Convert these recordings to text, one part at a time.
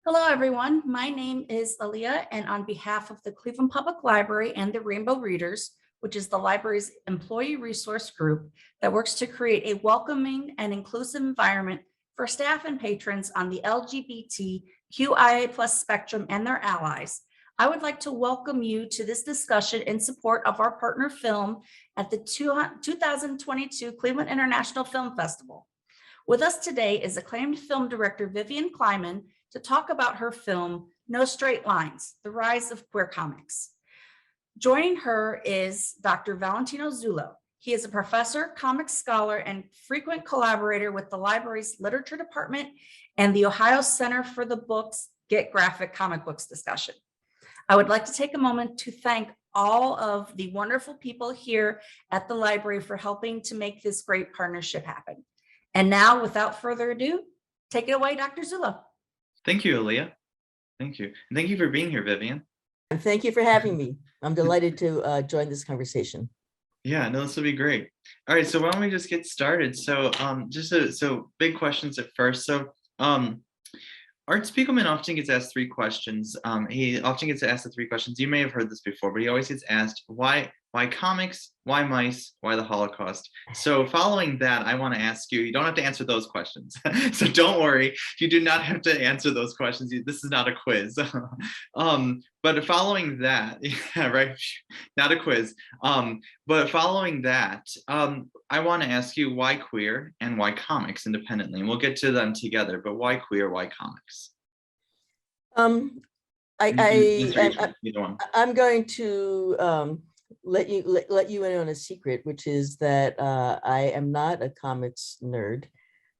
Hello, everyone. My name is Aaliyah, and on behalf of the Cleveland Public Library and the Rainbow Readers, which is the library's employee resource group that works to create a welcoming and inclusive environment for staff and patrons on the LGBTQIA+ spectrum and their allies, I would like to welcome you to this discussion in support of our partner film at the 2022 Cleveland International Film Festival. With us today is acclaimed film director Vivian Kleiman to talk about her film, No Straight Lines, The Rise of Queer Comics. Joining her is Dr. Valentino Zullo. He is a professor, comics scholar, and frequent collaborator with the library's literature department and the Ohio Center for the Books Get Graphic Comic Books discussion. I would like to take a moment to thank all of the wonderful people here at the library for helping to make this great partnership happen. And now, without further ado, take it away, Dr. Zullo. Thank you, Aaliyah. Thank you. And thank you for being here, Vivian. And thank you for having me. I'm delighted to join this conversation. Yeah, no, this will be great. All right, so why don't we just get started? So so big questions at first. So Art Spiegelman often gets asked three questions. He often gets asked the three questions. You may have heard this before, but he always gets asked, why comics, why mice, why the Holocaust? So following that, I want to ask you, you don't have to answer those questions. So don't worry, you do not have to answer those questions. This is not a quiz. But following that, yeah, right, not a quiz. But following that, I want to ask you why queer and why comics independently, and we'll get to them together, but why queer, why comics? I'm going to let you in on a secret, which is that I am not a comics nerd.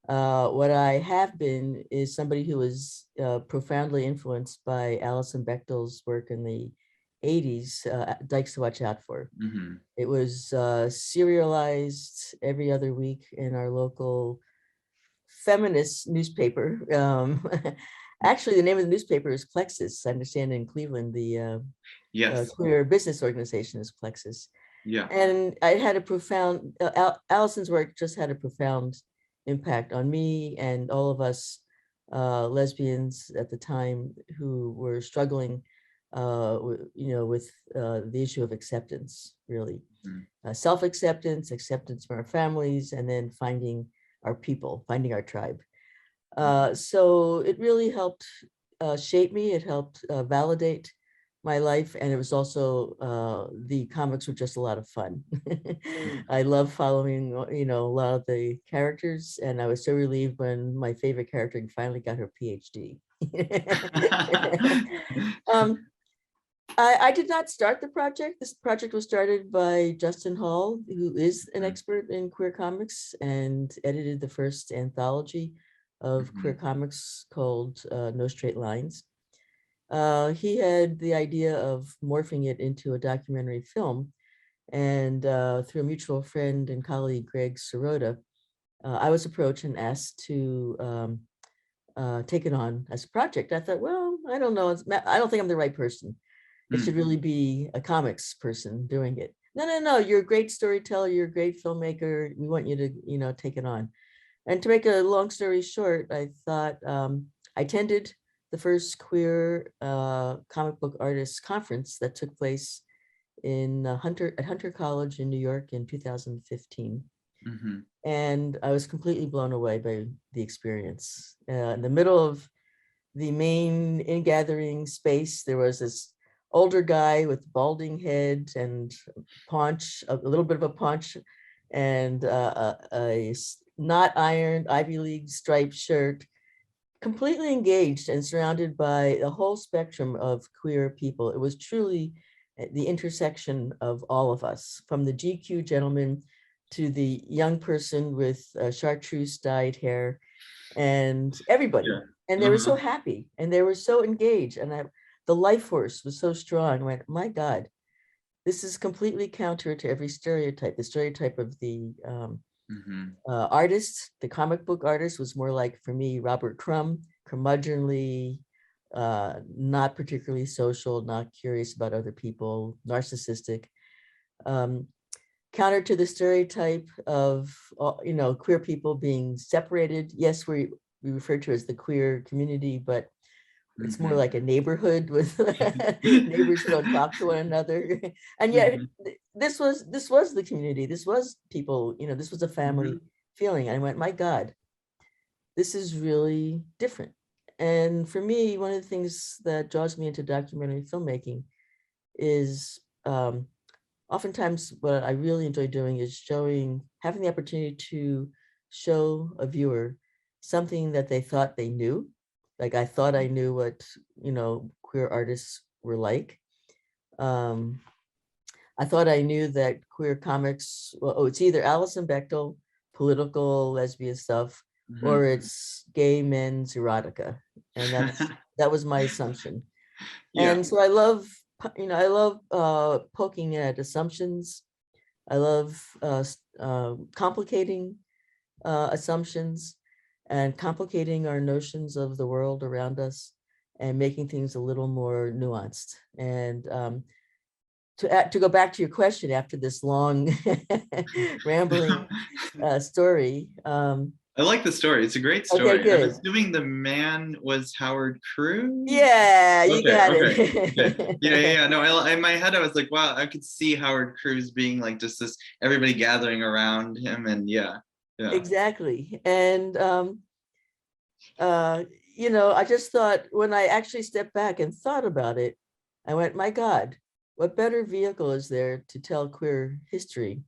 What I have been is somebody who was profoundly influenced by Alison Bechdel's work in the 80s, Dykes to Watch Out For. Mm-hmm. It was serialized every other week in our local feminist newspaper. Actually, the name of the newspaper is Plexus. I understand in Cleveland, the Yes. queer business organization is Plexus. Yeah. And I had a profound, Allison's work just had a profound impact on me and all of us lesbians at the time who were struggling with the issue of acceptance, really. Mm-hmm. Self-acceptance, acceptance from our families, and then finding our people, finding our tribe. So it really helped shape me. It helped validate my life. And it was also, the comics were just a lot of fun. I love following, a lot of the characters. And I was so relieved when my favorite character finally got her PhD. I did not start the project. This project was started by Justin Hall, who is an expert in queer comics and edited the first anthology of queer comics called No Straight Lines. He had the idea of morphing it into a documentary film. And through a mutual friend and colleague, Greg Sirota, I was approached and asked to take it on as a project. I thought, well, I don't know. I don't think I'm the right person. It should really be a comics person doing it. No, you're a great storyteller. You're a great filmmaker. We want you to, take it on. And to make a long story short, I thought I attended the first queer comic book artists conference that took place in Hunter College in New York in 2015. Mm-hmm. And I was completely blown away by the experience. In the middle of the main in-gathering space, there was this older guy with balding head and paunch, a little bit of a paunch, and a not ironed Ivy League striped shirt, completely engaged and surrounded by the whole spectrum of queer people. It was truly the intersection of all of us, from the GQ gentleman to the young person with chartreuse dyed hair, and everybody. Yeah. And they were so happy and they were so engaged, and the life force was so strong. I went, my God, this is completely counter to every stereotype. The stereotype of the artist, the comic book artist, was more like, for me, Robert Crumb, curmudgeonly, not particularly social, not curious about other people, narcissistic. Counter to the stereotype of, queer people being separated. Yes, we refer to as the queer community, but It's more like a neighborhood with neighbors who don't talk to one another. And yet Mhm. this was the community. This was people, this was a family Mhm. feeling. I went, my God, this is really different. And for me, one of the things that draws me into documentary filmmaking is oftentimes what I really enjoy doing is having the opportunity to show a viewer something that they thought they knew. Like I thought I knew what, queer artists were like. Um, I thought I knew that queer comics, well, it's either Alison Bechdel, political lesbian stuff, or Mhm. it's gay men's erotica. And that was my assumption. Yeah. And so I love poking at assumptions. I love complicating assumptions and complicating our notions of the world around us and making things a little more nuanced. And to go back to your question after this long rambling story. I like the story. It's a great Okay, story. I'm good. assuming the man was Howard Cruz. Yeah, you Okay, got okay, okay. Yeah, yeah, it. yeah. No, in my head, I was like, wow, I could see Howard Cruz being like just this, everybody gathering around him, and yeah, yeah. Exactly. And uh, I just thought when I actually stepped back and thought about it, I went, my God, what better vehicle is there to tell queer history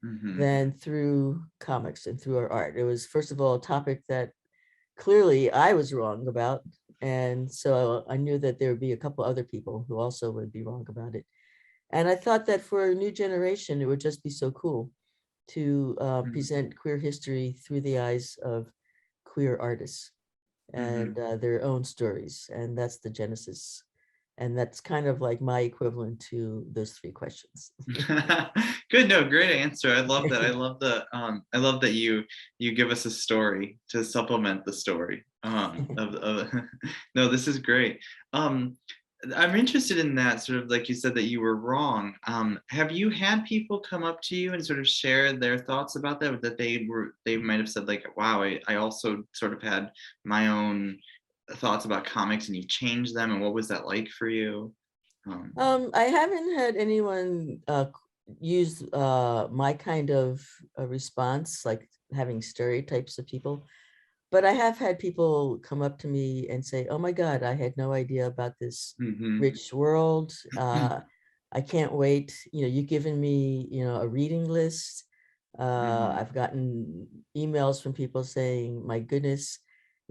Hmm. than through comics and through our art? It was, first of all, a topic that clearly I was wrong about. And so I knew that there would be a couple other people who also would be wrong about it. And I thought that for a new generation, it would just be so cool to present queer history through the eyes of queer artists Hmm. and their own stories. And that's the genesis. And that's kind of like my equivalent to those three questions. Good, no, great answer. I love that. I love that you give us a story to supplement the story. Of no, this is great. Um, I'm interested in that, sort of like you said that you were wrong. Have you had people come up to you and sort of share their thoughts about that, that they might have said like, wow, I also sort of had my own thoughts about comics and you've changed them, and what was that like for you? Um, I haven't had anyone use my kind of response, like having stereotypes of people, but I have had people come up to me and say, "Oh my God, I had no idea about this mhm. rich world. I can't wait. You've given me, a reading list. Mhm. I've gotten emails from people saying, my goodness,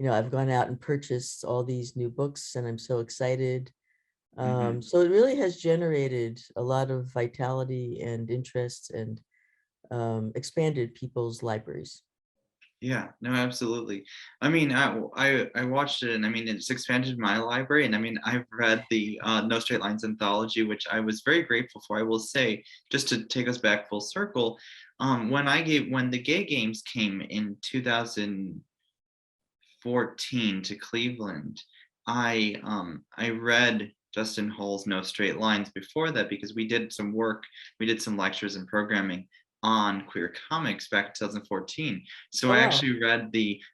I've gone out and purchased all these new books and I'm so excited." Mhm. So it really has generated a lot of vitality and interest and expanded people's libraries. Yeah, no, absolutely. I mean, I watched it, and I mean, it's expanded my library, and I mean, I've read the No Straight Lines anthology, which I was very grateful for. I will say, just to take us back full circle, when the Gay Games came in 2014 to Cleveland, I read Justin Hall's No Straight Lines before that because we did some lectures and programming on queer comics back in 2014. So Oh, I wow. actually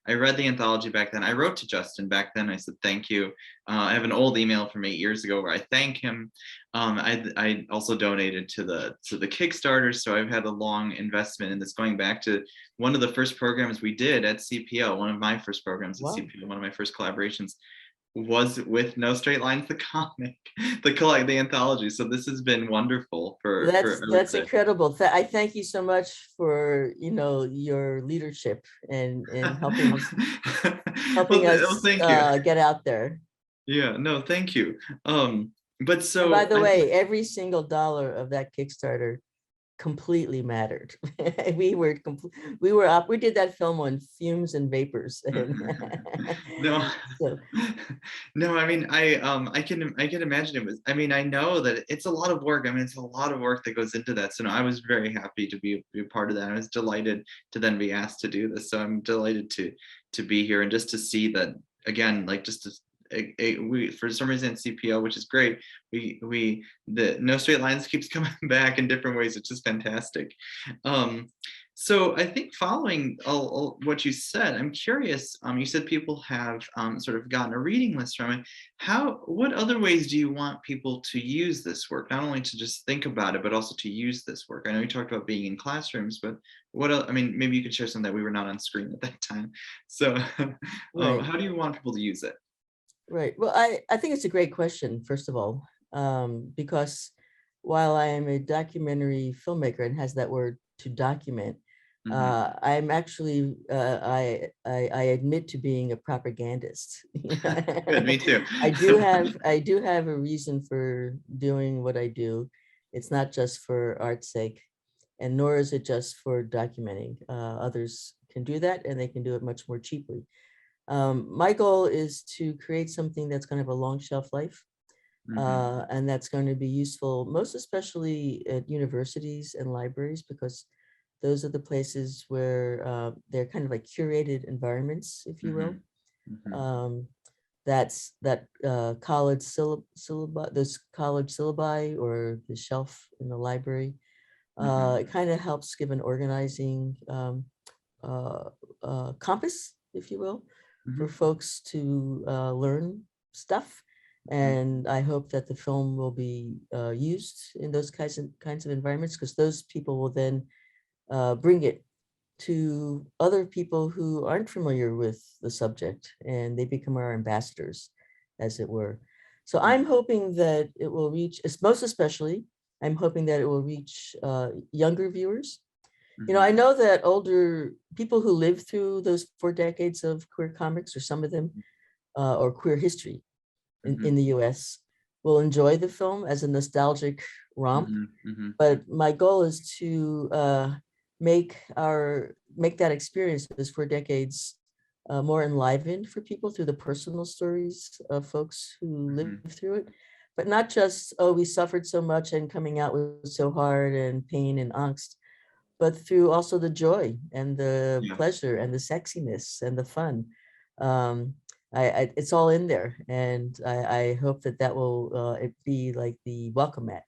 I read the anthology back then. I wrote to Justin back then. I said thank you. I have an old email from 8 years ago where I thank him. I also donated to the Kickstarter, so I've had a long investment in this, going back to one of the first programs we did at CPL. One of my first programs at Wow. CPL, one of my first collaborations was with No Straight Lines, the comic, the anthology. So this has been wonderful for I would That's say. incredible. I thank you so much for, your leadership and Well, helping well, us thank you. get out there. Yeah, no, thank you. But And by so the way, every single dollar of that Kickstarter completely mattered. We did that film on fumes and vapors. And no, so no, I mean, I can imagine it was, I mean, I know that it's a lot of work. I mean, it's a lot of work that goes into that. So no, I was very happy to be a part of that. I was delighted to then be asked to do this. So I'm delighted to be here and just to see that again, like just to, we, for some reason, CPO, which is great. The No Straight Lines keeps coming back in different ways. It's just fantastic. Um, So I think following all what you said, I'm curious. You said people have sort of gotten a reading list from it. What other ways do you want people to use this work? Not only to just think about it, but also to use this work. I know you talked about being in classrooms, but what else? I mean, maybe you could share some that we were not on screen at that time. So, Right, how do you want people to use it? right. Well, I think it's a great question, first of all, because while I am a documentary filmmaker and has that word to document, Hmm. I'm actually I admit to being a propagandist. Good, me too. I do have a reason for doing what I do. It's not just for art's sake, and nor is it just for documenting. Others can do that, and they can do it much more cheaply. My goal is to create something that's going to have a long shelf life, Hmm. and that's going to be useful, most especially at universities and libraries, because those are the places where they're kind of like curated environments, if you will. Hmm. Hmm. Um, that syllabi, those college syllabi or the shelf in the library. Hmm. It kind of helps give an organizing uh, compass, if you will, for Hmm. folks to learn stuff. And I hope that the film will be used in those kinds of environments, because those people will then bring it to other people who aren't familiar with the subject, and they become our ambassadors, as it were. So I'm Hmm. hoping that it will reach, most especially, I'm hoping that it will reach younger viewers. I Hmm. know that older people who lived through those 4 decades of queer comics, or some of them, or queer history in Hmm. the US, will enjoy the film as a nostalgic romp. Hmm. Hmm. But my goal is to make that experience, those 4 decades, more enlivened for people through the personal stories of folks who Hmm. lived through it. But not just, oh, we suffered so much and coming out was so hard and pain and angst, but through also the joy and the Yeah. pleasure and the sexiness and the fun. Um, it's all in there, and I hope that that will it be like the welcome mat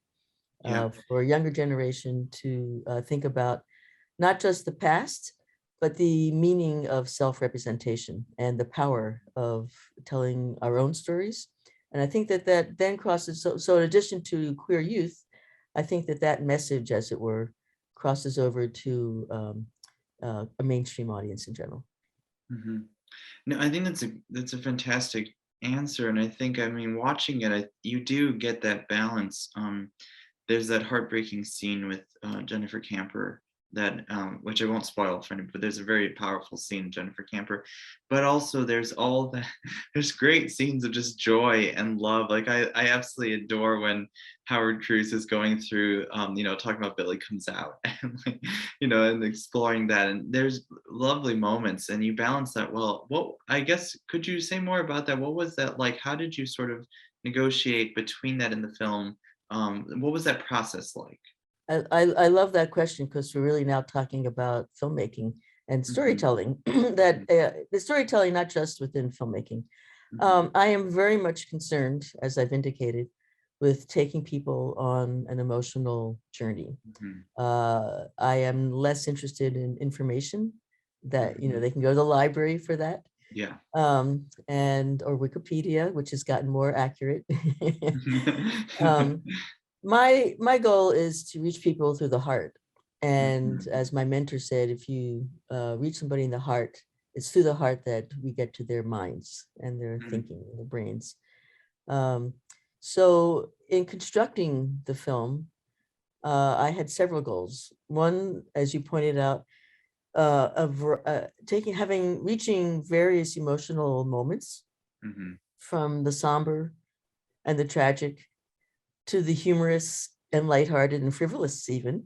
Yeah. for a younger generation to think about not just the past, but the meaning of self-representation and the power of telling our own stories. And I think that that then crosses, so in addition to queer youth, I think that that message, as it were, crosses over to a mainstream audience in general. Hmm. No, I think that's a fantastic answer, and I think, I mean, watching it, you do get that balance. There's that heartbreaking scene with Jennifer Camper that, which I won't spoil for anyone, but there's a very powerful scene, Jennifer Camper. But also, there's all the there's great scenes of just joy and love. Like I absolutely adore when Howard Cruz is going through, talking about Billy Comes Out, and like, and exploring that. And there's lovely moments, and you balance that well. What, I guess, could you say more about that? What was that like? How did you sort of negotiate between that in the film? What was that process like? I love that question, because we're really now talking about filmmaking and Mhm, storytelling, that the storytelling, not just within filmmaking. mhm, I am very much concerned, as I've indicated, with taking people on an emotional journey. mhm, I am less interested in information that, mhm. they can go to the library for that, Yeah. and or Wikipedia, which has gotten more accurate. um, my goal is to reach people through the heart. And Mhm, as my mentor said, if you reach somebody in the heart, it's through the heart that we get to their minds and their mhm, thinking, their brains. Um, so in constructing the film, I had several goals. One, as you pointed out, reaching various emotional moments, mhm, from the somber and the tragic to the humorous and lighthearted and frivolous, even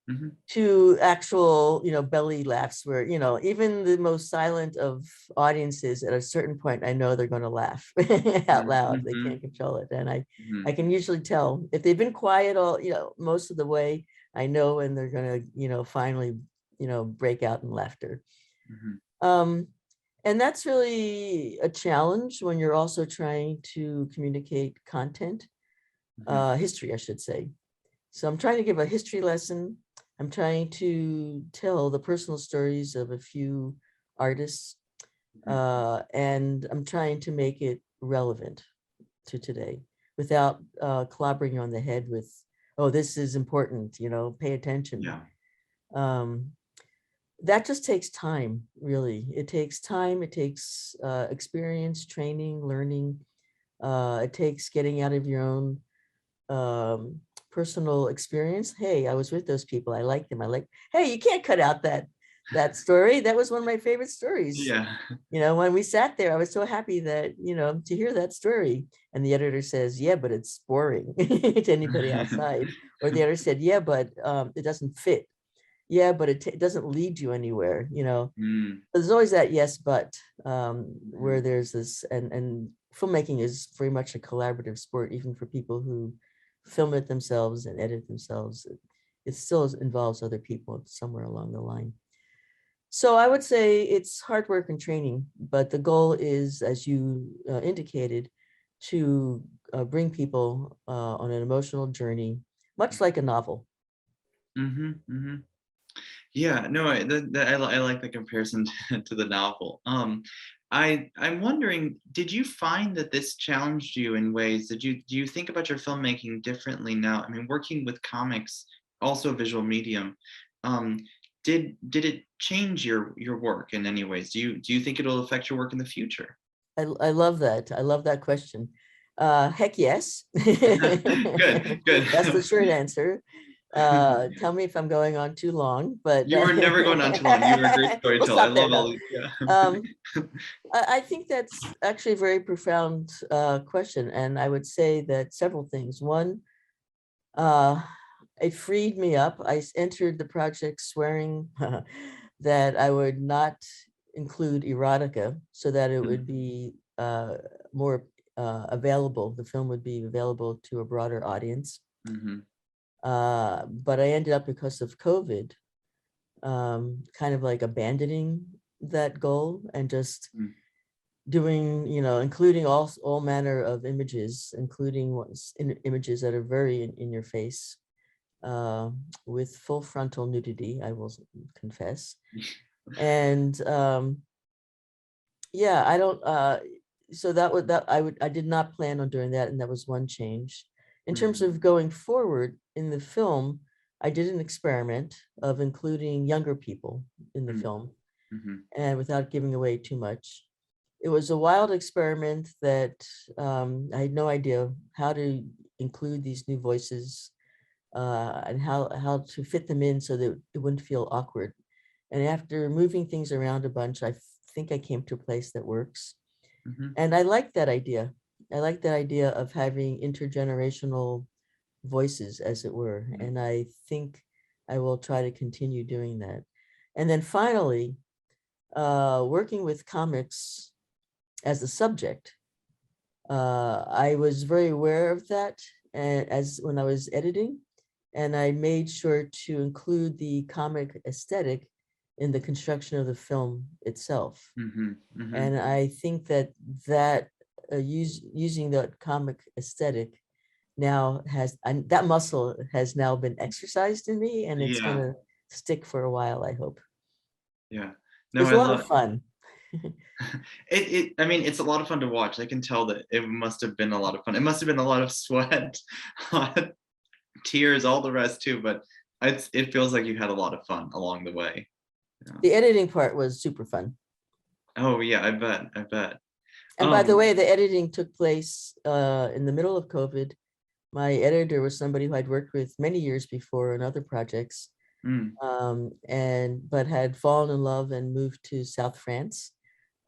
mhm, to actual, belly laughs, where, even the most silent of audiences, at a certain point, I know they're going to laugh out mhm, loud. They can't mhm, control it. And I mhm, can usually tell if they've been quiet all, most of the way. I know when they're going to, finally, break out in laughter. mhm, Um, and that's really a challenge when you're also trying to communicate content, mhm, history, I should say. So I'm trying to give a history lesson. I'm trying to tell the personal stories of a few artists, and I'm trying to make it relevant to today without clobbering you on the head with, oh, this is important, pay attention. Yeah. That just takes time, really. It takes time, it takes experience, training, learning. It takes getting out of your own personal experience. Hey, I was with those people. I like them. Hey, you can't cut out that story. That was one of my favorite stories. Yeah. When we sat there, I was so happy that, to hear that story. And the editor says, yeah, but it's boring to anybody outside. Or the editor said, yeah, but it doesn't fit. Yeah, but it doesn't lead you anywhere. There's always that yes, but where there's this, and filmmaking is very much a collaborative sport, even for people who film it themselves and edit themselves. It still involves other people somewhere along the line. So I would say it's hard work and training, but the goal is, as you indicated, to bring people on an emotional journey, much like a novel. Yeah, no, I like the comparison to the novel. I'm wondering, did you find that this challenged you in ways? Do you think about your filmmaking differently now? I mean, working with comics, also a visual medium, did it change your work in any ways? Do you think it'll affect your work in the future? I love that. I love that question. Heck yes. Good. That's the short answer. Tell me if I'm going on too long, but You are never going on too long. You are a great we'll storyteller. I stop there love all now. these. Yeah. I think that's actually a very profound question, and I would say that several things. One, it freed me up. I entered the project swearing that I would not include erotica, so that it would be more available. The film would be available to a broader audience. But I ended up, because of COVID, kind of like abandoning that goal and just doing, including all manner of images, including images that are very in your face, with full frontal nudity, I will confess. And yeah, I don't, so I did not plan on doing that, and that was one change. In terms of going forward in the film, I did an experiment of including younger people in the film, and without giving away too much. It was a wild experiment that I had no idea how to include these new voices and how to fit them in so that it wouldn't feel awkward. And after moving things around a bunch, I think I came to a place that works. And I like that idea. I like that idea of having intergenerational voices, as it were. And I think I will try to continue doing that. And then finally, working with comics as a subject, I was very aware of that as when I was editing, and I made sure to include the comic aesthetic in the construction of the film itself. And I think that using that comic aesthetic now that muscle has now been exercised in me, and it's going to stick for a while, I hope. Yeah. No, it's a lot of fun. I mean, it's a lot of fun to watch. I can tell that it must have been a lot of fun. It must have been a lot of sweat, tears, all the rest too, but it feels like you had a lot of fun along the way. Yeah. The editing part was super fun. Oh yeah, I bet. And by the way, the editing took place in the middle of COVID. My editor was somebody who I'd worked with many years before on other projects, but had fallen in love and moved to South France.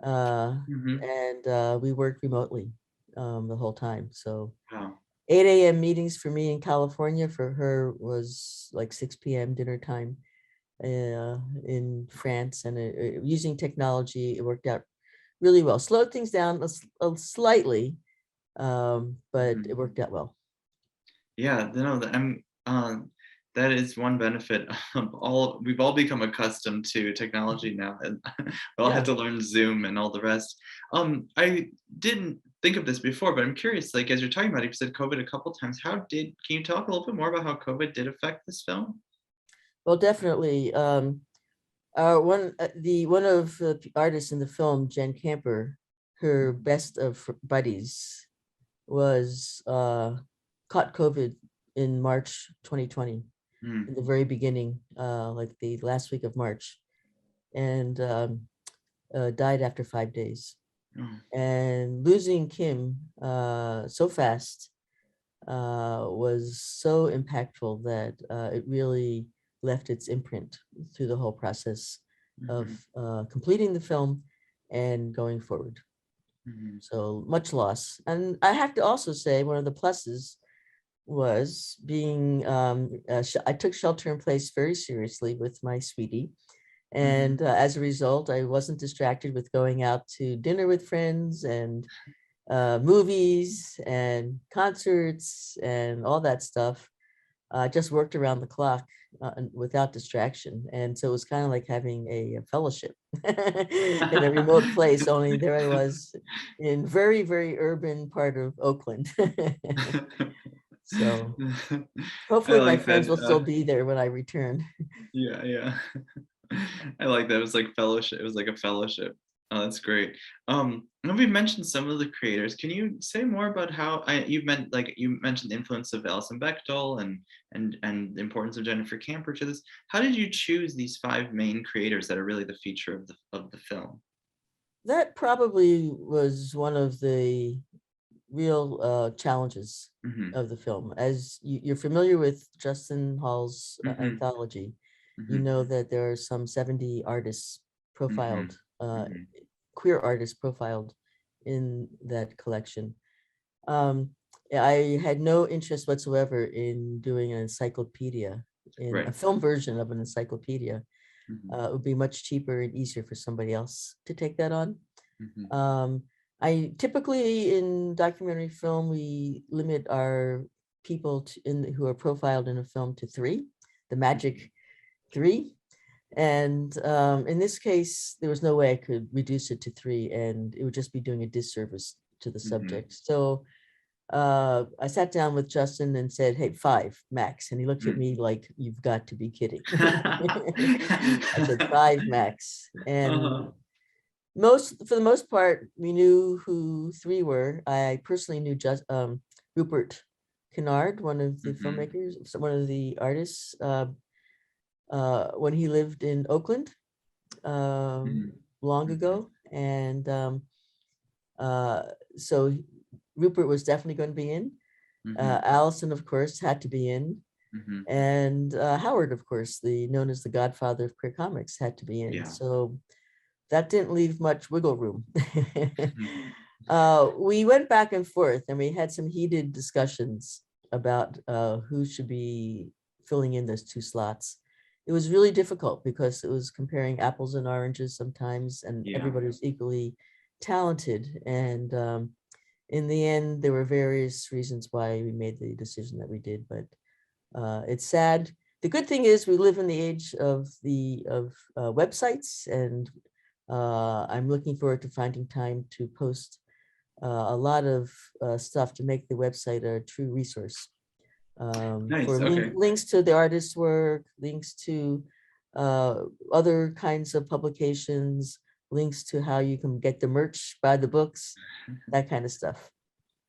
And we worked remotely the whole time. So 8 a.m. meetings for me in California, for her was like 6 p.m. dinner time in France. And using technology, it worked out really well. Slowed things down slightly, but it worked out well. Yeah, no, that is one benefit of we've all become accustomed to technology now, and we all had to learn Zoom and all the rest. I didn't think of this before, but I'm curious, like, as you're talking about it, you said COVID a couple times. Can you talk a little bit more about how COVID did affect this film? Well, definitely. One of the artists in the film, Jen Camper, her best of buddies was caught COVID in March 2020, Mm. in the very beginning, like the last week of March, and died after 5 days. Oh. And losing Kim so fast was so impactful that it really left its imprint through the whole process of completing the film and going forward. Mhm. So much loss. And I have to also say, one of the pluses was being, I took shelter in place very seriously with my sweetie. And as a result, I wasn't distracted with going out to dinner with friends and movies and concerts and all that stuff. Just worked around the clock without distraction. And so it was kind of like having a fellowship in a remote place, only there I was in very, very urban part of Oakland. So I hopefully my like friends that. will still be there when I return. Yeah, yeah. I like that. It was like fellowship. It was like a fellowship. Oh, that's great. And we mentioned some of the creators. Can you say more about how you mentioned the influence of Alison Bechdel and the importance of Jennifer Camper to this. How did you choose these five main creators that are really the feature of the film? That probably was one of the real challenges Hmm. of the film. As you're familiar with Justin Hall's Hmm. anthology, you Hmm. know that there are some 70 artists Hmm. profiled, Hmm. queer artists profiled in that collection. Um, I had no interest whatsoever in doing an encyclopedia, in a Right. film version of an encyclopedia. Hmm. It would be much cheaper and easier for somebody else to take that on. Hmm. I typically in documentary film, we limit our people who are profiled in a film to three, the magic three. And in this case, there was no way I could reduce it to three, and it would just be doing a disservice to the Hmm. subject. So I sat down with Justin and said, "Hey, five max." And he looked at me like, "You've got to be kidding." I said, "Five max." And Uh-huh. for the most part, we knew who three were. I personally knew just Rupert Kinnard, one of the Hmm. filmmakers, one of the artists, when he lived in Oakland long Hmm. ago. And uh, so Rupert was definitely going to be in. Hmm. Allison, of course, had to be in. Hmm. And Howard, of course, known as the godfather of queer comics, had to be in. Yeah. So that didn't leave much wiggle room. Mhm. We went back and forth and we had some heated discussions about who should be filling in those two slots. It was really difficult because it was comparing apples and oranges sometimes, and Yeah. everybody was equally talented. And in the end, there were various reasons why we made the decision that we did, but it's sad. The good thing is we live in the age of websites, and I'm looking forward to finding time to post a lot of stuff to make the website a true resource Nice. for Okay. links to the artist's work, links to other kinds of publications, links to how you can get the merch, buy the books, that kind of stuff.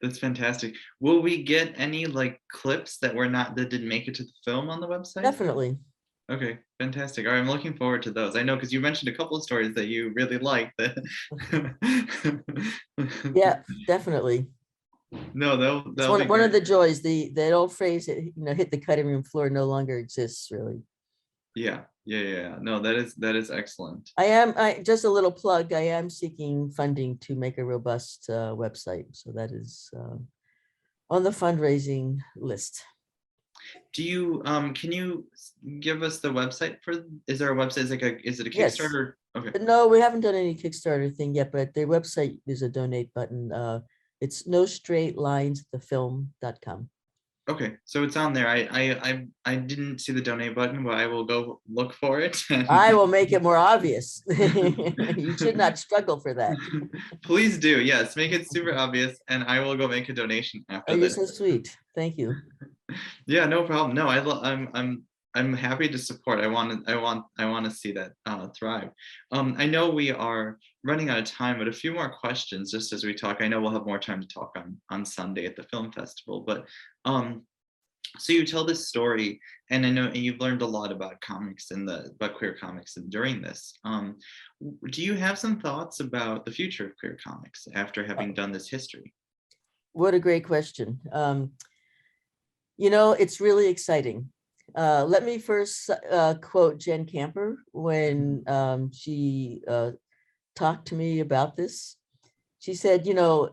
That's fantastic. Will we get any like clips that didn't make it to the film on the website? Definitely. Okay, fantastic. All right, I'm looking forward to those. I know because you mentioned a couple of stories that you really liked. Yeah, definitely. No, It's that'll be one of great. the joys. That old phrase, hit the cutting room floor, no longer exists, really. Yeah, yeah, yeah, yeah. No, that is excellent. I just a little plug. I am seeking funding to make a robust website, so that is on the fundraising list. Do you can you give us the website for? Is there a website? Is it a Yes. Kickstarter? Okay. No, we haven't done any Kickstarter thing yet, but their website, there's a donate button. It's nostraightlinesthefilm.com. Okay, so it's on there. I didn't see the donate button, but I will go look for it. I will make it more obvious. You should not struggle for that. Please do. Yes, make it super obvious, and I will go make a donation Oh, after you're this. so sweet. Thank you. Yeah, no problem. No, I'm I'm happy to support. I want to see that thrive. I know we are running out of time, but a few more questions just as we talk. I know we'll have more time to talk on Sunday at the film festival, but so you tell this story, and I know you've learned a lot about comics and about queer comics and during this. Do you have some thoughts about the future of queer comics after having done this history? What a great question. You know, it's really exciting. Let me first quote Jen Camper when she talked to me about this. She said, you know,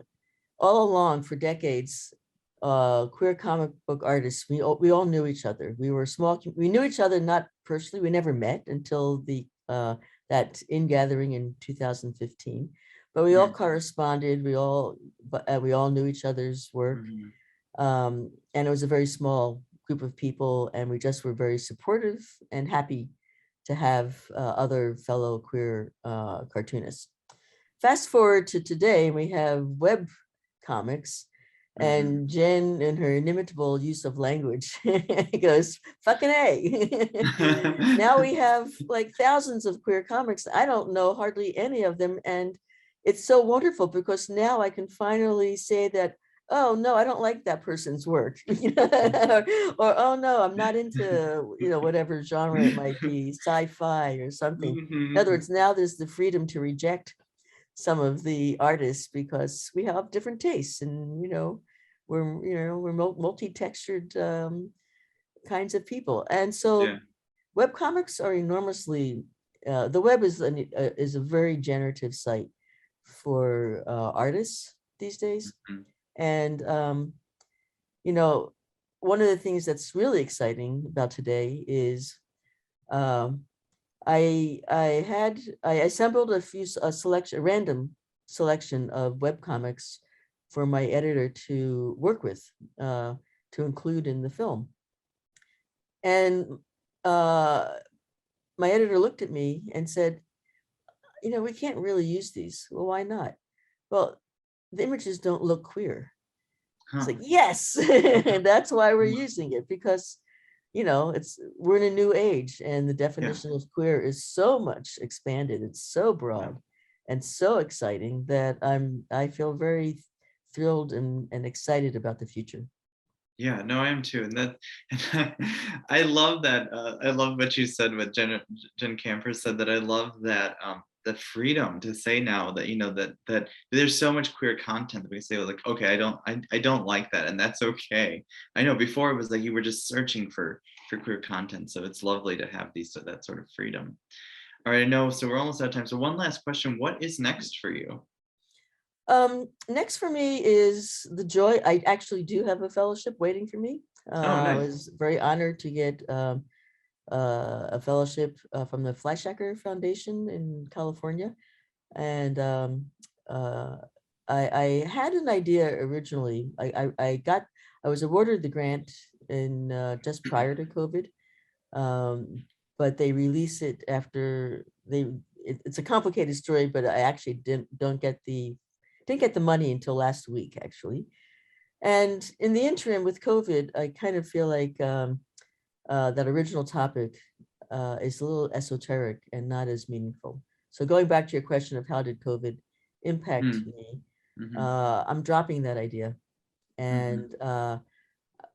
all along for decades, queer comic book artists, we all knew each other. We were small. We knew each other not personally. We never met until the that ingathering in 2015. But we all corresponded. We all knew each other's work, and it was a very small group of people, and we just were very supportive and happy to have other fellow queer cartoonists. Fast forward to today, we have web comics, and Jen, in her inimitable use of language, goes, fucking A. Now we have like thousands of queer comics. I don't know hardly any of them. And it's so wonderful because now I can finally say that, oh, no, I don't like that person's work. Or, oh, no, I'm not into, you know, whatever genre it might be, sci-fi or something. In other words, now there's the freedom to reject some of the artists because we have different tastes, and we're multi-textured kinds of people. And so web comics are enormously the web is a very generative site for artists these days. And you know, one of the things that's really exciting about today is I assembled a random selection of webcomics for my editor to work with, to include in the film. And my editor looked at me and said, you know, we can't really use these. Well, why not? Well, the images don't look queer. It's like, yes, and that's why we're using it, because you know, we're in a new age, and the definition of queer is so much expanded. It's so broad and so exciting that I feel very thrilled and excited about the future. Yeah, no, I am too, and I love that. I love what you said. What Jen Camper said, that I love that the freedom to say now that, you know, that there's so much queer content that we say like, okay, I don't like that, and that's okay. I know before it was like you were just searching for queer content, so it's lovely to have that sort of freedom. All right, I know, so we're almost out of time. So one last question: what is next for you? Next for me is the joy. I actually do have a fellowship waiting for me. I was very honored to get a fellowship from the Fleischacker Foundation in California. And I had an idea originally. I was awarded the grant in just prior to COVID, but they release it after it's a complicated story, but I actually didn't get the money until last week, actually. And in the interim with COVID, I kind of feel like that original topic is a little esoteric and not as meaningful. So going back to your question of how did COVID impact me, I'm dropping that idea. And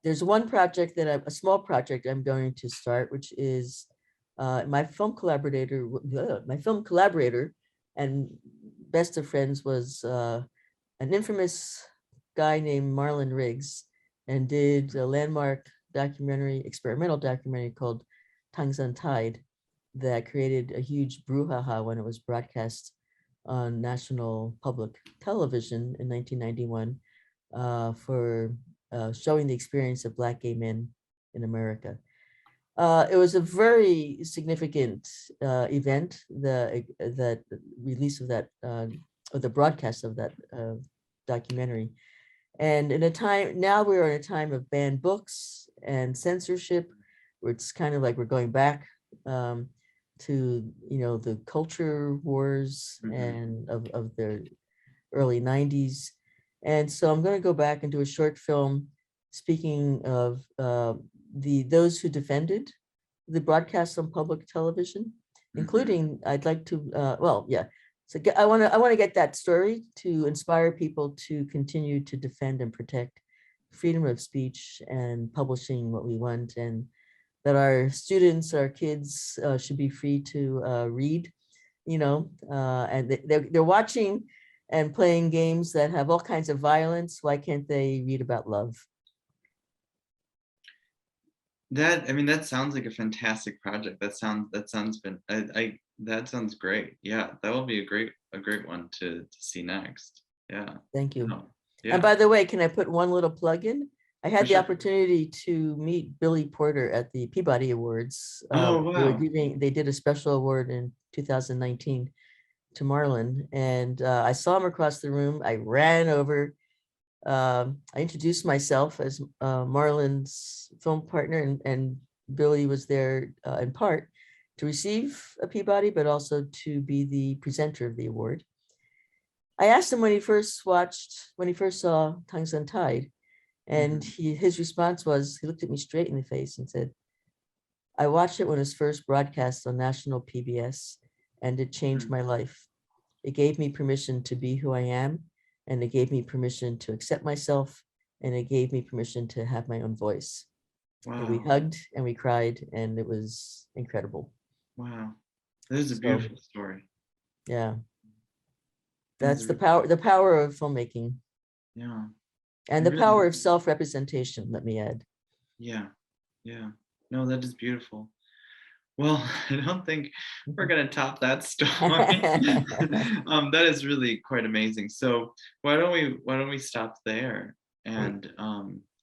there's one project a small project I'm going to start, which is my film collaborator and best of friends was an infamous guy named Marlon Riggs, and did a landmark experimental documentary called Tongues Untied that created a huge brouhaha when it was broadcast on national public television in 1991 for showing the experience of Black gay men in America. It was a very significant event, the release of that, or the broadcast of that documentary. And now we're in a time of banned books and censorship, where it's kind of like we're going back to, you know, the culture wars and of the early 90s. And so I'm going to go back and do a short film speaking of those who defended the broadcasts on public television, including I'd like to, well, yeah. So I want to get that story to inspire people to continue to defend and protect freedom of speech and publishing what we want, and that our students, our kids should be free to read, and they're watching and playing games that have all kinds of violence. Why can't they read about love? That sounds like a fantastic project. That sounds that sounds great. Yeah, that will be a great one to see next. Yeah. Thank you. Oh, yeah. And by the way, can I put one little plug in? I had the Sure. opportunity to meet Billy Porter at the Peabody Awards. Oh, wow. They did a special award in 2019 to Marlon, and I saw him across the room. I ran over. I introduced myself as Marlon's film partner, and Billy was there in part to receive a Peabody, but also to be the presenter of the award. I asked him when he first saw Tongues Untied, and his response was, he looked at me straight in the face and said, "I watched it when it was first broadcast on national PBS, and it changed my life. It gave me permission to be who I am, and it gave me permission to accept myself, and it gave me permission to have my own voice." Wow. And we hugged and we cried, and it was incredible. Wow. This is a beautiful story. Yeah. That's the power of filmmaking. Yeah. And the power of self-representation, let me add. Yeah. Yeah. No, that is beautiful. Well, I don't think we're going to top that story. That is really quite amazing. So why don't we stop there? And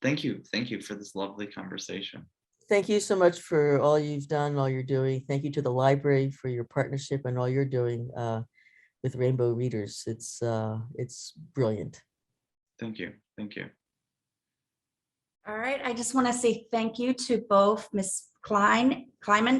thank you for this lovely conversation. Thank you so much for all you've done, all you're doing. Thank you to the library for your partnership and all you're doing with Rainbow Readers. It's brilliant. Thank you. Thank you. All right, I just want to say thank you to both Ms. Kleiman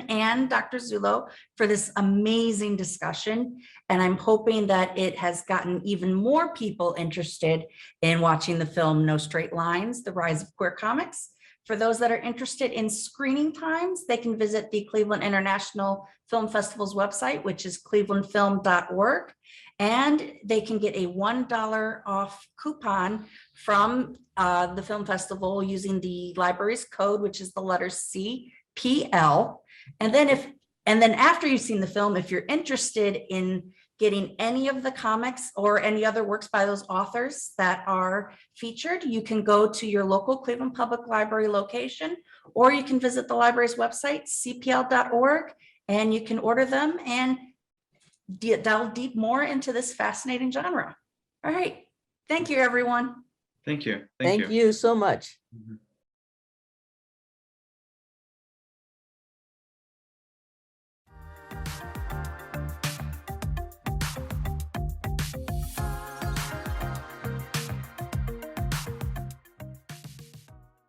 and Dr. Zullo for this amazing discussion. And I'm hoping that it has gotten even more people interested in watching the film No Straight Lines, The Rise of Queer Comics. For those that are interested in screening times, they can visit the Cleveland International Film Festival's website, which is clevelandfilm.org. And they can get a $1 off coupon from the film festival using the library's code, which is the letter CPL. And then after you've seen the film, if you're interested in getting any of the comics or any other works by those authors that are featured, you can go to your local Cleveland Public Library location, or you can visit the library's website, cpl.org, and you can order them and delve deep more into this fascinating genre. All right. Thank you, everyone. Thank you. Thank you so much.